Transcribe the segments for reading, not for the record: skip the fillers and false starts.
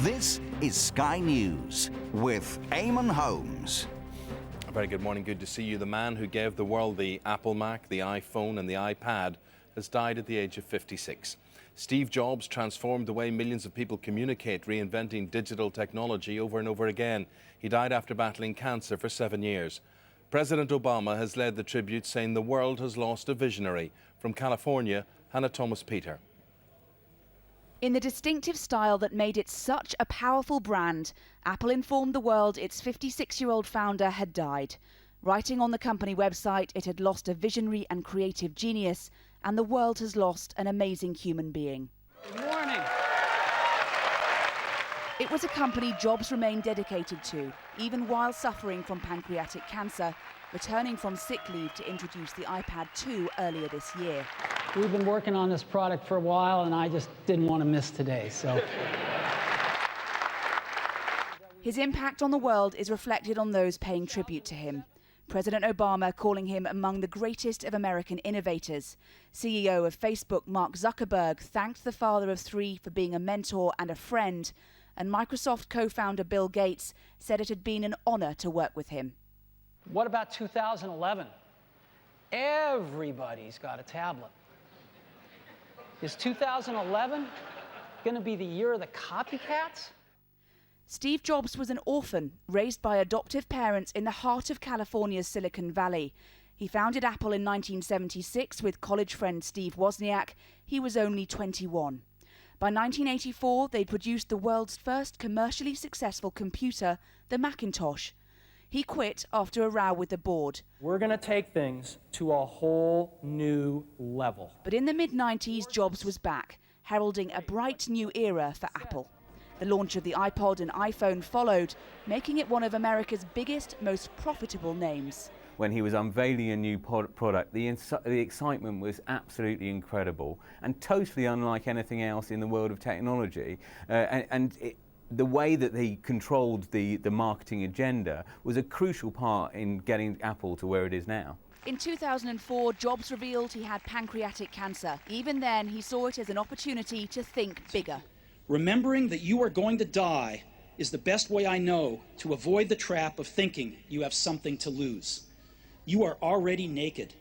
This is Sky News with Eamon Holmes. A very good morning, good to see you. The man who gave the world the Apple Mac, the iPhone and the iPad has died at the age of 56. Steve Jobs transformed the way millions of people communicate, reinventing digital technology over and over again. He died after battling cancer for 7 years. President Obama has led the tribute, saying the world has lost a visionary. From California, Hannah Thomas-Peter. In the distinctive style that made it such a powerful brand, Apple informed the world its 56-year-old founder had died. Writing on the company website, it had lost a visionary and creative genius, and the world has lost an amazing human being. Good morning. It was a company Jobs remained dedicated to, even while suffering from pancreatic cancer, returning from sick leave to introduce the iPad 2 earlier this year. We've been working on this product for a while, and I just didn't want to miss today, so. His impact on the world is reflected on those paying tribute to him. President Obama calling him among the greatest of American innovators. CEO of Facebook, Mark Zuckerberg, thanked the father of three for being a mentor and a friend. And Microsoft co-founder Bill Gates said it had been an honor to work with him. What about 2011? Everybody's got a tablet. Is 2011 going to be the year of the copycats? Steve Jobs was an orphan, raised by adoptive parents in the heart of California's Silicon Valley. He founded Apple in 1976 with college friend Steve Wozniak. He was only 21. By 1984, they'd produced the world's first commercially successful computer, the Macintosh. He quit after a row with the board. We're going to take things to a whole new level. But in the mid-90s, Jobs was back, heralding a bright new era for Apple. The launch of the iPod and iPhone followed, making it one of America's biggest, most profitable names. When he was unveiling a new product, the excitement was absolutely incredible and totally unlike anything else in the world of technology. The way that he controlled the marketing agenda was a crucial part in getting Apple to where it is now. In 2004, Jobs revealed he had pancreatic cancer. Even then, he saw it as an opportunity to think bigger. Remembering that you are going to die is the best way I know to avoid the trap of thinking you have something to lose. You are already naked.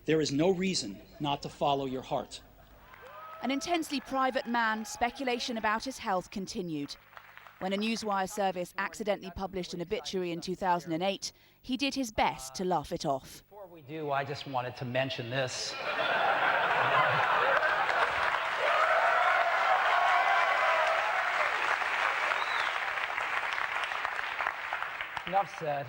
There is no reason not to follow your heart. An intensely private man, speculation about his health continued. When a Newswire service accidentally published an obituary in 2008, he did his best to laugh it off. Before we do, I just wanted to mention this. Enough said.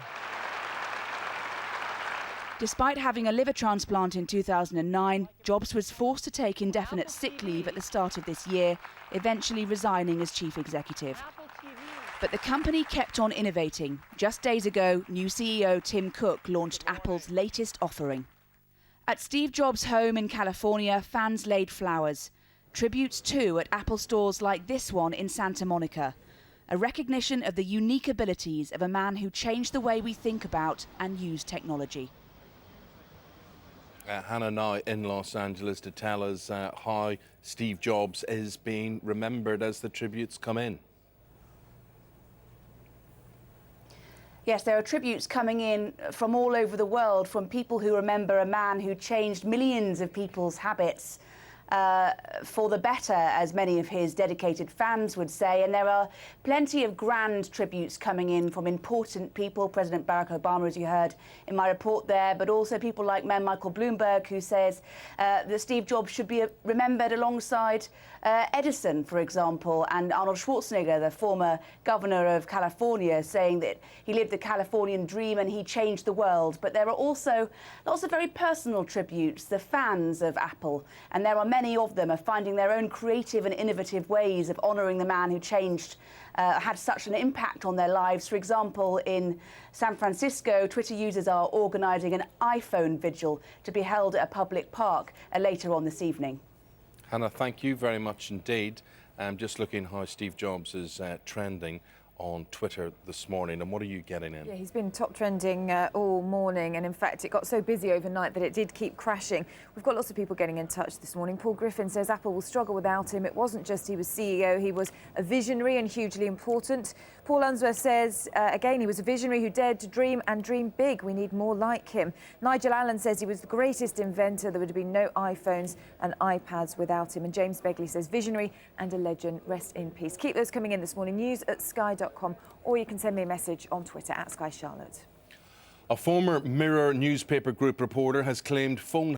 Despite having a liver transplant in 2009, Jobs was forced to take indefinite sick leave at the start of this year, eventually resigning as chief executive. But the company kept on innovating. Just days ago, new CEO Tim Cook launched Apple's latest offering. At Steve Jobs' home in California, fans laid flowers. Tributes too at Apple stores like this one in Santa Monica. A recognition of the unique abilities of a man who changed the way we think about and use technology. Hannah now in Los Angeles to tell us how Steve Jobs is being remembered as the tributes come in. Yes, there are tributes coming in from all over the world, from people who remember a man who changed millions of people's habits for the better, as many of his dedicated fans would say. And there are plenty of grand tributes coming in from important people, President Barack Obama, as you heard in my report there, but also people like Mayor Michael Bloomberg, who says that Steve Jobs should be remembered alongside Edison, for example, and Arnold Schwarzenegger, the former governor of California, saying that he lived the Californian dream and he changed the world. But there are also lots of very personal tributes, the fans of Apple, and there are many of them are finding their own creative and innovative ways of honouring the man who changed, had such an impact on their lives. For example, in San Francisco, Twitter users are organising an iPhone vigil to be held at a public park later on this evening. Hannah, thank you very much indeed. Just looking how Steve Jobs is trending on Twitter this morning. And what are you getting in? Yeah, he's been top trending all morning, and in fact it got so busy overnight that it did keep crashing. We've got lots of people getting in touch this morning. Paul Griffin says Apple will struggle without him. It wasn't just he was CEO, he was a visionary and hugely important. Paul Unsworth says, again, he was a visionary who dared to dream and dream big. We need more like him. Nigel Allen says he was the greatest inventor. There would have been no iPhones and iPads without him. And James Begley says, visionary and a legend. Rest in peace. Keep those coming in this morning. news@sky.com, or you can send me a message on Twitter @SkyCharlotte. A former Mirror newspaper group reporter has claimed phone